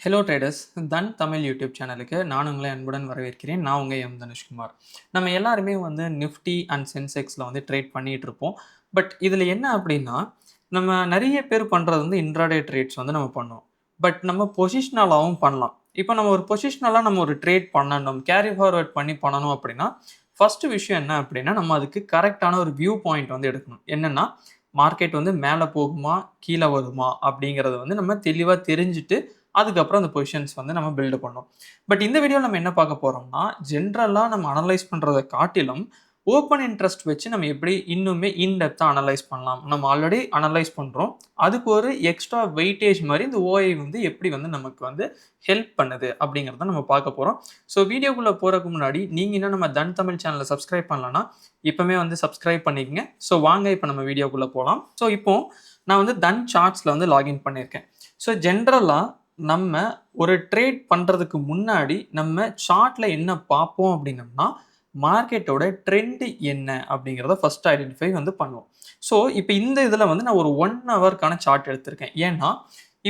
Hello traders, தன் Tamil YouTube சேனலுக்கு நான் உங்களை அன்புடன் வரவேற்கிறேன். நான் உங்கள் தனுஷ்குமார். நம்ம எல்லாருமே வந்து நிஃப்டி அண்ட் சென்செக்ஸில் வந்து ட்ரேட் பண்ணிகிட்டு இருப்போம். பட் இதில் என்ன அப்படின்னா, நம்ம நிறைய பேர் பண்ணுறது வந்து இன்ட்ராடே ட்ரேட்ஸ் வந்து நம்ம பண்ணுவோம். பட் நம்ம பொசிஷ்னலாகவும் பண்ணலாம். இப்போ நம்ம ஒரு பொசிஷ்னலாக நம்ம ஒரு ட்ரேட் பண்ணணும், கேரி ஃபார்வர்ட் பண்ணணும் அப்படின்னா, ஃபஸ்ட்டு விஷயம் என்ன அப்படின்னா, நம்ம அதுக்கு கரெக்டான ஒரு வியூ பாயிண்ட் வந்து எடுக்கணும். என்னென்னா, மார்க்கெட் வந்து மேலே போகுமா, கீழே வருமா அப்படிங்கிறத வந்து நம்ம தெளிவாக தெரிஞ்சுட்டு அதுக்கப்புறம் அந்த பொசிஷன்ஸ் வந்து நம்ம பில்டு பண்ணோம். பட் இந்த வீடியோவில் நம்ம என்ன பார்க்க போகிறோம்னா, ஜென்ரலாக நம்ம அனலைஸ் பண்ணுறத காட்டிலும் ஓப்பன் இன்ட்ரெஸ்ட் வச்சு நம்ம எப்படி இன்னுமே இன்டெப்த்தாக அனலைஸ் பண்ணலாம். நம்ம ஆல்ரெடி அனலைஸ் பண்ணுறோம். அதுக்கு ஒரு எக்ஸ்ட்ரா வெயிட்டேஜ் மாதிரி இந்த ஓஐ வந்து எப்படி வந்து நமக்கு வந்து ஹெல்ப் பண்ணுது அப்படிங்கிறத நம்ம பார்க்க போகிறோம். ஸோ வீடியோக்குள்ளே போகிறதுக்கு முன்னாடி நீங்கள் இன்னும் நம்ம தன் தமிழ் சேனலை சப்ஸ்கிரைப் பண்ணலன்னா இப்போவே வந்து சப்ஸ்கிரைப் பண்ணிக்கங்க. ஸோ வாங்க இப்போ நம்ம வீடியோக்குள்ளே போகலாம். ஸோ இப்போது நான் வந்து தன் சார்ட்ஸில் வந்து லாகின் பண்ணியிருக்கேன். ஸோ ஜென்ரலாக நம்ம ஒரு ட்ரேட் பண்ணுறதுக்கு முன்னாடி நம்ம சார்ட்ல என்ன பார்ப்போம் அப்படின்னம்னா, மார்க்கெட்டோட ட்ரெண்ட் என்ன அப்படிங்கிறத ஃபர்ஸ்ட் ஐடென்டிஃபை வந்து பண்ணுவோம். ஸோ இப்போ இந்த இதில் வந்து நான் ஒரு 1 ஹவருக்கான சார்ட் எடுத்திருக்கேன். ஏன்னா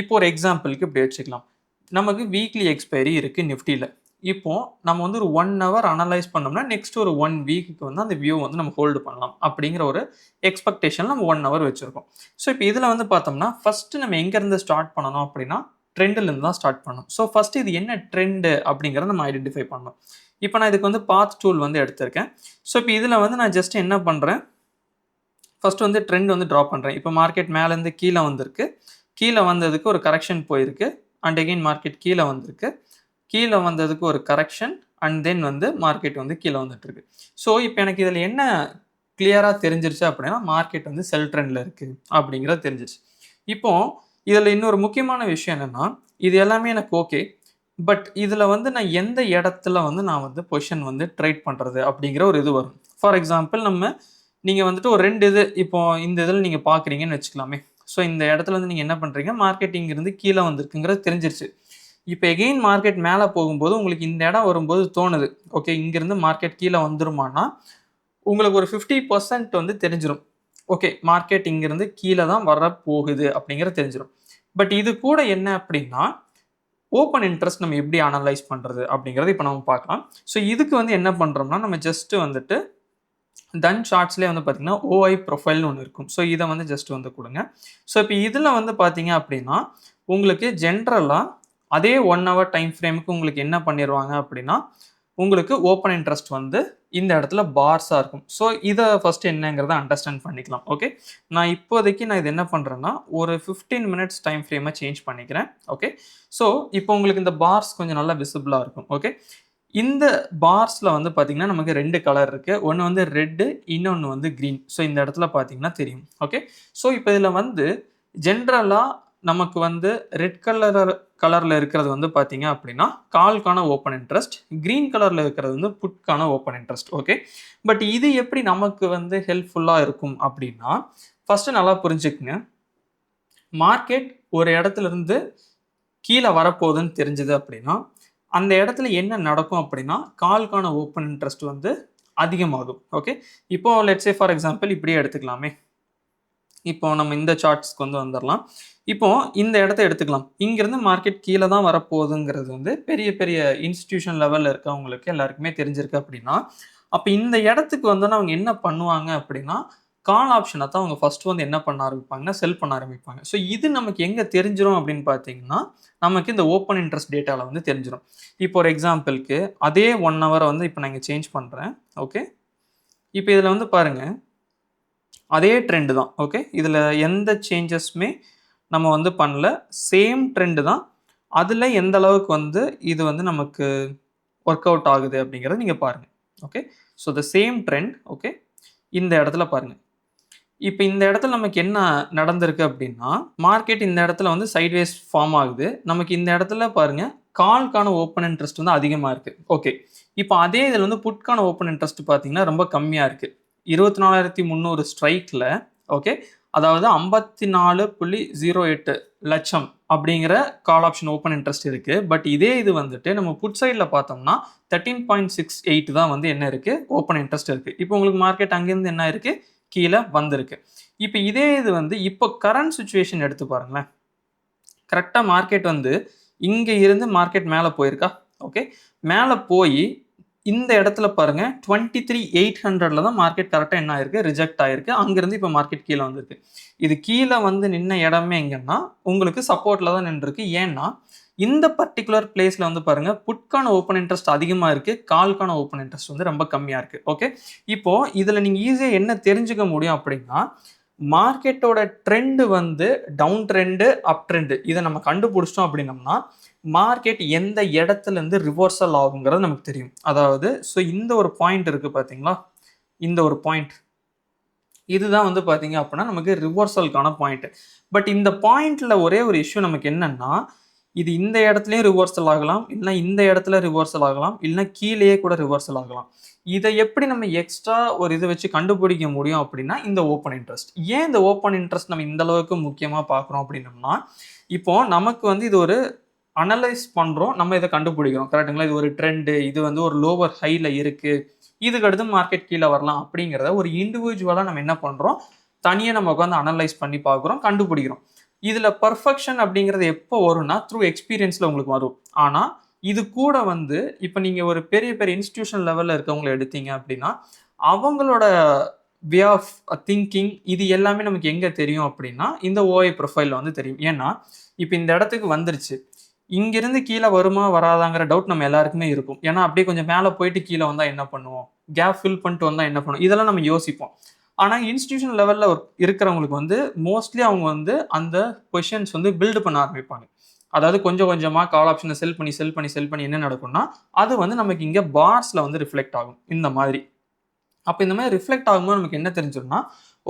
இப்போ ஒரு எக்ஸாம்பிளுக்கு இப்படி வச்சுக்கலாம். நமக்கு வீக்லி எக்ஸ்பைரி இருக்குது நிஃப்டியில். இப்போ நம்ம வந்து ஒரு 1 ஹவர் அனலைஸ் பண்ணோம்னா நெக்ஸ்ட் ஒரு 1 வீக்குக்கு வந்து அந்த வியூ வந்து நம்ம ஹோல்டு பண்ணலாம் அப்படிங்கிற ஒரு எக்ஸ்பெக்டேஷன் நம்ம 1 ஹவர் வச்சுருக்கோம். ஸோ இப்போ இதில் வந்து பார்த்தோம்னா ஃபர்ஸ்ட் நம்ம எங்கேருந்து ஸ்டார்ட் பண்ணணும் அப்படின்னா ட்ரெண்டிலேருந்து தான் ஸ்டார்ட் பண்ணணும். ஸோ ஃபஸ்ட்டு இது என்ன ட்ரெண்டு அப்படிங்கிறத நம்ம ஐடென்டிஃபை பண்ணணும். இப்போ நான் இதுக்கு வந்து பாத் டூல் வந்து எடுத்திருக்கேன். ஸோ இப்போ இதில் வந்து நான் ஜஸ்ட் என்ன பண்ணுறேன், ஃபஸ்ட்டு வந்து ட்ரெண்ட் வந்து ட்ரா பண்ணுறேன். இப்போ மார்க்கெட் மேலேருந்து கீழே வந்திருக்கு. கீழே வந்ததுக்கு ஒரு கரெக்ஷன் போயிருக்கு. அண்ட் அகெயின் மார்க்கெட் கீழே வந்திருக்கு. கீழே வந்ததுக்கு ஒரு கரெக்ஷன் அண்ட் தென் வந்து மார்க்கெட் வந்து கீழே வந்துட்டுருக்கு. ஸோ இப்போ எனக்கு இதில் என்ன கிளியராக தெரிஞ்சிருச்சு அப்படின்னா, மார்க்கெட் வந்து செல் ட்ரெண்டில் இருக்குது அப்படிங்கிறது தெரிஞ்சிருச்சு. இப்போது இதில் இன்னொரு முக்கியமான விஷயம் என்னென்னா, இது எல்லாமே எனக்கு ஓகே. பட் இதில் வந்து நான் எந்த இடத்துல வந்து நான் வந்து பொசிஷன் வந்து ட்ரேட் பண்ணுறது அப்படிங்கிற ஒரு இது வரும். ஃபார் எக்ஸாம்பிள் நீங்கள் வந்துட்டு ஒரு 2 இது இப்போ இந்த இதில் நீங்கள் பார்க்குறீங்கன்னு வச்சுக்கலாமே. ஸோ இந்த இடத்துல வந்து நீங்கள் என்ன பண்ணுறீங்க, மார்க்கெட் இங்கிருந்து கீழே வந்திருக்குங்கிறது தெரிஞ்சிருச்சு. இப்போ எகெயின் மார்க்கெட் மேலே போகும்போது உங்களுக்கு இந்த இடம் வரும்போது தோணுது, ஓகே இங்கிருந்து மார்க்கெட் கீழே வந்துருமானா உங்களுக்கு ஒரு 50% வந்து தெரிஞ்சிடும். ஓகே மார்க்கெட் இங்கிருந்து கீழே தான் வரப்போகுது அப்படிங்கிறது தெரிஞ்சிடும். பட் இது கூட என்ன அப்படின்னா, ஓப்பன் இன்ட்ரெஸ்ட் நம்ம எப்படி அனலைஸ் பண்ணுறது அப்படிங்கிறது இப்போ நம்ம பார்க்கலாம். ஸோ இதுக்கு வந்து என்ன பண்ணுறோம்னா, நம்ம ஜஸ்ட்டு வந்துட்டு தன் சார்ட்ஸ்லேயே வந்து பார்த்தீங்கன்னா ஓஐ ப்ரொஃபைல்னு ஒன்று இருக்கும். ஸோ இதை வந்து ஜஸ்ட் வந்து கொடுங்க. ஸோ இப்போ இதில் வந்து பார்த்தீங்க அப்படின்னா, உங்களுக்கு ஜென்ரலாக அதே 1 ஹவர் டைம் ஃப்ரேமுக்கு உங்களுக்கு என்ன பண்ணிடுவாங்க அப்படின்னா, உங்களுக்கு ஓப்பன் இன்ட்ரெஸ்ட் வந்து இந்த இடத்துல பார்ஸாக இருக்கும். ஸோ இதை ஃபஸ்ட்டு என்னங்கிறத அண்டர்ஸ்டாண்ட் பண்ணிக்கலாம். ஓகே நான் இப்போதைக்கு இது என்ன பண்ணுறேன்னா, ஒரு 15 மினிட்ஸ் டைம் ஃப்ரேமை சேஞ்ச் பண்ணிக்கிறேன். ஓகே ஸோ இப்போ உங்களுக்கு இந்த பார்ஸ் கொஞ்சம் நல்லா விசிபிளாக இருக்கும். ஓகே இந்த பார்ஸில் வந்து பார்த்தீங்கன்னா நமக்கு 2 கலர் இருக்குது. ஒன்று வந்து ரெட்டு, இன்னொன்று வந்து க்ரீன். ஸோ இந்த இடத்துல பார்த்தீங்கன்னா தெரியும். ஓகே ஸோ இப்போ இதில் வந்து ஜென்ரலாக நமக்கு வந்து ரெட் கலரில் இருக்கிறது வந்து பார்த்தீங்க அப்படின்னா கால்கான ஓப்பன் இன்ட்ரெஸ்ட், க்ரீன் கலரில் இருக்கிறது வந்து புட்கான ஓப்பன் இன்ட்ரெஸ்ட். ஓகே பட் இது எப்படி நமக்கு வந்து ஹெல்ப்ஃபுல்லாக இருக்கும் அப்படின்னா, ஃபஸ்ட்டு நல்லா புரிஞ்சுக்குங்க. மார்க்கெட் ஒரு இடத்துல இருந்து கீழே வரப்போகுதுன்னு தெரிஞ்சது அப்படின்னா, அந்த இடத்துல என்ன நடக்கும் அப்படின்னா, கால்கான ஓப்பன் இன்ட்ரெஸ்ட் வந்து அதிகமாகும். ஓகே இப்போ லெட்ஸ் சே ஃபார் எக்ஸாம்பிள் இப்படியே எடுத்துக்கலாமே. இப்போ நம்ம இந்த சார்ட்ஸ்க்கு வந்து வந்துடலாம். இப்போ இந்த இடத்த எடுத்துக்கலாம். இங்கிருந்து மார்க்கெட் கீழே தான் வரப்போகுதுங்கிறது வந்து பெரிய பெரிய இன்ஸ்டிடியூஷன் லெவலில் இருக்கவங்களுக்கு எல்லாருக்குமே தெரிஞ்சிருக்கு அப்படின்னா, அப்போ இந்த இடத்துக்கு வந்து அவங்க என்ன பண்ணுவாங்க அப்படின்னா, கால் ஆப்ஷனை தான் அவங்க ஃபர்ஸ்ட் வந்து என்ன பண்ண ஆரம்பிப்பாங்கன்னா, செல் பண்ண ஆரம்பிப்பாங்க. ஸோ இது நமக்கு எங்கே தெரிஞ்சிடும் அப்படின்னு பார்த்தீங்கன்னா, நமக்கு இந்த ஓப்பன் இன்ட்ரெஸ்ட் டேட்டாவில் வந்து தெரிஞ்சிடும். இப்போ ஒரு எக்ஸாம்பிளுக்கு அதே 1 ஹவரை வந்து இப்போ நான் இங்கே சேஞ்ச் பண்ணுறேன். ஓகே இப்போ இதில் வந்து பாருங்கள், அதே ட்ரெண்டு தான். ஓகே இதில் எந்த சேஞ்சஸுமே நம்ம வந்து பண்ணல. சேம் ட்ரெண்டு தான். அதில் எந்த அளவுக்கு வந்து இது வந்து நமக்கு ஒர்க் அவுட் ஆகுது அப்படிங்கிறத நீங்கள் பாருங்கள். Okay so the same trend. Okay இந்த இடத்துல பாருங்கள். இப்போ இந்த இடத்துல நமக்கு என்ன நடந்திருக்கு அப்படின்னா, மார்க்கெட் இந்த இடத்துல வந்து சைட்வேஸ் ஃபார்ம் ஆகுது. நமக்கு இந்த இடத்துல பாருங்கள் கால்கான ஓப்பன் இன்ட்ரெஸ்ட் வந்து அதிகமாக இருக்குது. ஓகே இப்போ அதே இதில் வந்து புட்கான ஓப்பன் இன்ட்ரெஸ்ட் பார்த்தீங்கன்னா ரொம்ப கம்மியாக இருக்குது. 24,300 ஸ்ட்ரைக்கில். ஓகே அதாவது 54.08 லட்சம் அப்படிங்கிற கால் ஆப்ஷன் ஓப்பன் இன்ட்ரெஸ்ட் இருக்குது. பட் இதே இது வந்துட்டு நம்ம புட் சைடில் பார்த்தோம்னா 13.68 தான் வந்து என்ன இருக்குது, ஓப்பன் இன்ட்ரெஸ்ட் இருக்குது. இப்போ உங்களுக்கு மார்க்கெட் அங்கேருந்து என்ன இருக்குது, கீழே வந்திருக்கு. இப்போ இதே இது வந்து இப்போ கரண்ட் சுச்சுவேஷன் எடுத்து பாருங்களேன். கரெக்டாக மார்க்கெட் வந்து இங்கே இருந்து மார்க்கெட் மேலே போயிருக்கா? ஓகே. மேலே போய் இந்த இடத்துல பாருங்க 23,800ல தான் மார்க்கெட் கரெக்டாக என்ன ஆயிருக்கு, ரிஜெக்ட் ஆயிருக்கு. அங்கிருந்து இப்போ மார்க்கெட் கீழே வந்திருக்கு. இது கீழே வந்து நின்ன இடமே எங்கன்னா உங்களுக்கு சப்போர்ட்ல தான் நின்றுருக்கு. ஏன்னா இந்த பர்டிகுலர் பிளேஸ்ல வந்து பாருங்க புட்கான ஓப்பன் இன்ட்ரெஸ்ட் அதிகமா இருக்கு, கால்கான ஓப்பன் இன்ட்ரெஸ்ட் வந்து ரொம்ப கம்மியா இருக்கு. ஓகே. இப்போ இதுல நீங்க ஈஸியா என்ன தெரிஞ்சுக்க முடியும் அப்படின்னா, மார்க்கெட்டோட ட்ரெண்ட் வந்து டவுன் ட்ரெண்டு, அப் ட்ரெண்டு இதை நம்ம கண்டுபிடிச்சிட்டோம் அப்படின்னம்னா மார்க்கெட் எந்த இடத்துல இருந்து ரிவர்சல் ஆகுங்கிறது நமக்கு தெரியும். அதாவது ஸோ இந்த ஒரு பாயிண்ட் இருக்கு பாத்தீங்களா, இந்த ஒரு பாயிண்ட் இதுதான் வந்து பாத்தீங்க அப்படின்னா நமக்கு ரிவர்சலுக்கான பாயிண்ட். பட் இந்த பாயிண்ட்ல ஒரே ஒரு இஷ்யூ நமக்கு என்னன்னா, இது இந்த இடத்துலயும் ரிவர்சல் ஆகலாம், இல்லைன்னா இந்த இடத்துல ரிவர்சல் ஆகலாம், இல்லைன்னா கீழேயே கூட ரிவர்சல் ஆகலாம். இதை எப்படி நம்ம எக்ஸ்ட்ரா ஒரு இதை வச்சு கண்டுபிடிக்க முடியும் அப்படின்னா இந்த ஓப்பன் இன்ட்ரெஸ்ட். ஏன் இந்த ஓப்பன் இன்ட்ரெஸ்ட் நம்ம இந்த அளவுக்கு முக்கியமாக பார்க்குறோம் அப்படின்னம்னா, இப்போ நமக்கு வந்து இது ஒரு அனலைஸ் பண்ணுறோம், நம்ம இதை கண்டுபிடிக்கிறோம் கரெக்டுங்களா. இது ஒரு ட்ரெண்டு, இது வந்து ஒரு லோவர் ஹையில் இருக்குது, இதுக்கு அடுத்து மார்க்கெட் கீழே வரலாம் அப்படிங்கிறத ஒரு இண்டிவிஜுவலாக நம்ம என்ன பண்ணுறோம், தனியாக நம்ம உட்காந்து அனலைஸ் பண்ணி பார்க்குறோம், கண்டுபிடிக்கிறோம். இதில் பர்ஃபெக்ஷன் அப்படிங்கிறது எப்போ வரும்னா த்ரூ எக்ஸ்பீரியன்ஸில் உங்களுக்கு வரும். ஆனால் இது கூட வந்து இப்போ நீங்கள் ஒரு பெரிய பெரிய இன்ஸ்டிடியூஷன் லெவலில் இருக்கவங்களை எடுத்தீங்க அப்படின்னா அவங்களோட வே ஆஃப் திங்கிங் இது எல்லாமே நமக்கு எங்கே தெரியும் அப்படின்னா இந்த ஓஐ ப்ரொஃபைலில் வந்து தெரியும். ஏன்னா இப்போ இந்த இடத்துக்கு வந்துருச்சு, இங்கிருந்து கீழே வருமா வராதாங்கிற டவுட் நம்ம எல்லாருக்குமே இருக்கும். ஏன்னா அப்படியே கொஞ்சம் மேலே போயிட்டு கீழே வந்தால் என்ன பண்ணுவோம், கேப் ஃபில் பண்ணிட்டு வந்தால் என்ன பண்ணுவோம், இதெல்லாம் நம்ம யோசிப்போம். ஆனால் இன்ஸ்டிடியூஷன் லெவலில் இருக்கிறவங்களுக்கு வந்து மோஸ்ட்லி அவங்க வந்து அந்த பொசிஷன்ஸ் வந்து பில்டு பண்ண ஆரம்பிப்பாங்க. அதாவது கொஞ்சம் கொஞ்சமாக கால் ஆப்ஷனை செல் பண்ணி என்ன நடக்கும்னா அது வந்து நமக்கு இங்கே பார்ஸில் வந்து ரிஃப்ளெக்ட் ஆகும் இந்த மாதிரி. அப்போ இந்த மாதிரி ரிஃப்ளெக்ட் ஆகும்போது நமக்கு என்ன தெரிஞ்சிடும்னா,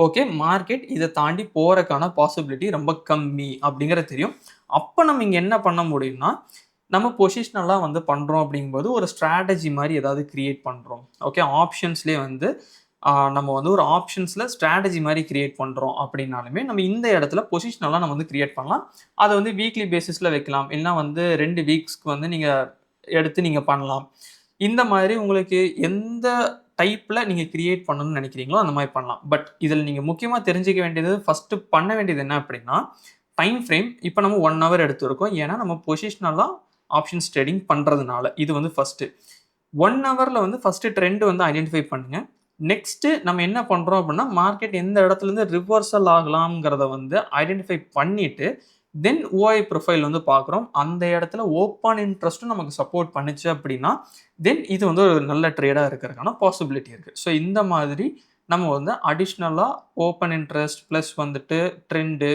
ஓகே மார்க்கெட் இதை தாண்டி போகிறதுக்கான பாசிபிலிட்டி ரொம்ப கம்மி அப்படிங்கிறது தெரியும். அப்போ நம்ம இங்கே என்ன பண்ண முடியும்னா, நம்ம பொசிஷனலாக வந்து பண்ணுறோம் அப்படிங்கும்போது ஒரு ஸ்ட்ராட்டஜி மாதிரி ஏதாவது கிரியேட் பண்ணுறோம். ஓகே, ஆப்ஷன்ஸ்லேயே வந்து நம்ம வந்து ஒரு ஆப்ஷன்ஸில் ஸ்ட்ராட்டஜி மாதிரி கிரியேட் பண்ணுறோம் அப்படின்னாலுமே நம்ம இந்த இடத்துல பொசிஷனலாக நம்ம வந்து கிரியேட் பண்ணலாம். அதை வந்து வீக்லி பேசிஸில் வைக்கலாம், இல்லைனா வந்து 2 வீக்ஸ்க்கு வந்து நீங்கள் எடுத்து நீங்கள் பண்ணலாம். இந்த மாதிரி உங்களுக்கு எந்த டைப்பில் நீங்கள் கிரியேட் பண்ணணும்னு நினைக்கிறீங்களோ அந்த மாதிரி பண்ணலாம். பட் இதில் நீங்கள் முக்கியமாக தெரிஞ்சிக்க வேண்டியது, ஃபஸ்ட்டு பண்ண வேண்டியது என்ன அப்படின்னா டைம் ஃப்ரேம். இப்போ நம்ம 1 hour எடுத்துருக்கோம், ஏன்னா நம்ம பொசிஷனலாக ஆப்ஷன்ஸ் ட்ரேடிங் பண்ணுறதுனால. இது வந்து ஃபஸ்ட்டு 1 hourல வந்து ஃபஸ்ட்டு ட்ரெண்ட் வந்து ஐடென்டிஃபை பண்ணுங்கள். நெக்ஸ்ட்டு நம்ம என்ன பண்ணுறோம் அப்படின்னா மார்க்கெட் எந்த இடத்துலேருந்து ரிவர்சல் ஆகலாம்ங்கிறத வந்து ஐடென்டிஃபை பண்ணிவிட்டு தென் ஓஐ ப்ரொஃபைல் வந்து பார்க்குறோம். அந்த இடத்துல ஓப்பன் இன்ட்ரெஸ்ட்டும் நமக்கு சப்போர்ட் பண்ணிச்சு அப்படின்னா தென் இது வந்து ஒரு நல்ல ட்ரேடாக இருக்கிறதுக்கான பாசிபிலிட்டி இருக்குது. ஸோ இந்த மாதிரி நம்ம வந்து அடிஷ்னலாக ஓப்பன் இன்ட்ரெஸ்ட் ப்ளஸ் வந்துட்டு ட்ரெண்டு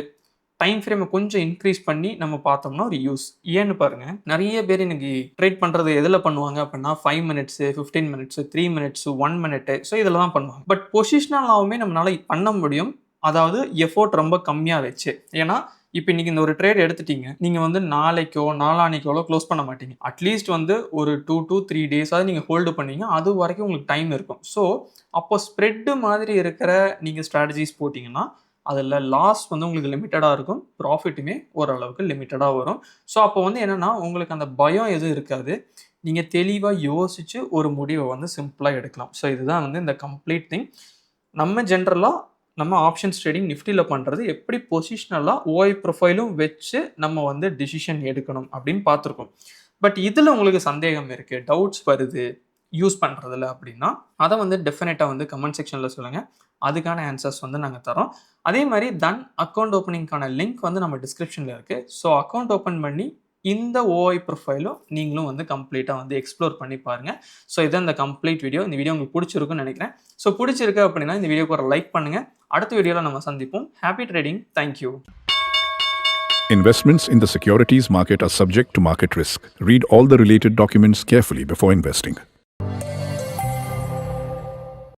டைம் ஃப்ரேமை கொஞ்சம் இன்க்ரீஸ் பண்ணி நம்ம பார்த்தோம்னா ஒரு யூஸ். ஏன்னு பாருங்க, நிறைய பேர் இன்னைக்கு ட்ரேட் பண்ணுறது எதில் பண்ணுவாங்க அப்படின்னா 5 minutes 15 minutes 3 minutes 1 minute so இதில் தான் பண்ணுவாங்க. பட் பொசிஷனலாகவுமே நம்மளால பண்ண முடியும், அதாவது எஃபோர்ட் ரொம்ப கம்மியாக வச்சு. ஏன்னா இப்போ இன்னைக்கு இந்த ஒரு ட்ரேட் எடுத்துட்டீங்க, நீங்கள் வந்து நாளைக்கோ நாளானிக்கோ க்ளோஸ் பண்ண மாட்டீங்க. அட்லீஸ்ட் வந்து ஒரு 2 to 3 days நீங்கள் ஹோல்டு பண்ணீங்க, அது வரைக்கும் உங்களுக்கு டைம் இருக்கும். ஸோ அப்போ ஸ்ப்ரெட்டு மாதிரி இருக்கிற நீங்கள் ஸ்ட்ராட்டஜிஸ் போட்டிங்கன்னா அதில் லாஸ் வந்து உங்களுக்கு லிமிட்டடாக இருக்கும், ப்ராஃபிட்டுமே ஓரளவுக்கு லிமிட்டடாக வரும். ஸோ அப்போ வந்து என்னென்னா உங்களுக்கு அந்த பயம் எதுவும் இருக்காது, நீங்கள் தெளிவாக யோசித்து ஒரு முடிவை வந்து சிம்பிளாக எடுக்கலாம். ஸோ இதுதான் வந்து இந்த கம்ப்ளீட் திங். நம்ம ஜென்ரலாக நம்ம ஆப்ஷன்ஸ் ட்ரேடிங் நிஃப்டியில் பண்ணுறது எப்படி பொசிஷனலாக ஓஐ ப்ரொஃபைலும் வச்சு நம்ம வந்து டிசிஷன் எடுக்கணும் அப்படின்னு பார்த்துருக்கோம். பட் இதில் உங்களுக்கு சந்தேகம் இருக்குது, டவுட்ஸ் வருது யூஸ் பண்ணுறதில்ல அப்படின்னா அதை வந்து டெஃபினட்டாக வந்து கமெண்ட் செக்ஷனில் சொல்லுங்கள், அதுக்கான ஆன்சர்ஸ் வந்து நாங்கள் தரோம். அதே மாதிரி தன் அக்கௌண்ட் ஓப்பனிங்கான லிங்க் வந்து நம்ம டிஸ்கிரிப்ஷனில் இருக்குது. ஸோ அக்கௌண்ட் ஓப்பன் பண்ணி இந்த ஓஐ ப்ரொஃபைலும் நீங்களும் வந்து கம்ப்ளீட்டாக வந்து எக்ஸ்ப்ளோர் பண்ணி பாருங்கள். ஸோ இதான் இந்த கம்ப்ளீட் வீடியோ. இந்த வீடியோ உங்களுக்கு பிடிச்சிருக்குன்னு நினைக்கிறேன். ஸோ பிடிச்சிருக்கு அப்படின்னா இந்த வீடியோக்கு ஒரு லைக் பண்ணுங்கள். அடுத்த வீடியோவில் நம்ம சந்திப்போம். Happy trading. Thank you. Investments in the securities market are subject to market risk. Read all the related documents carefully before investing.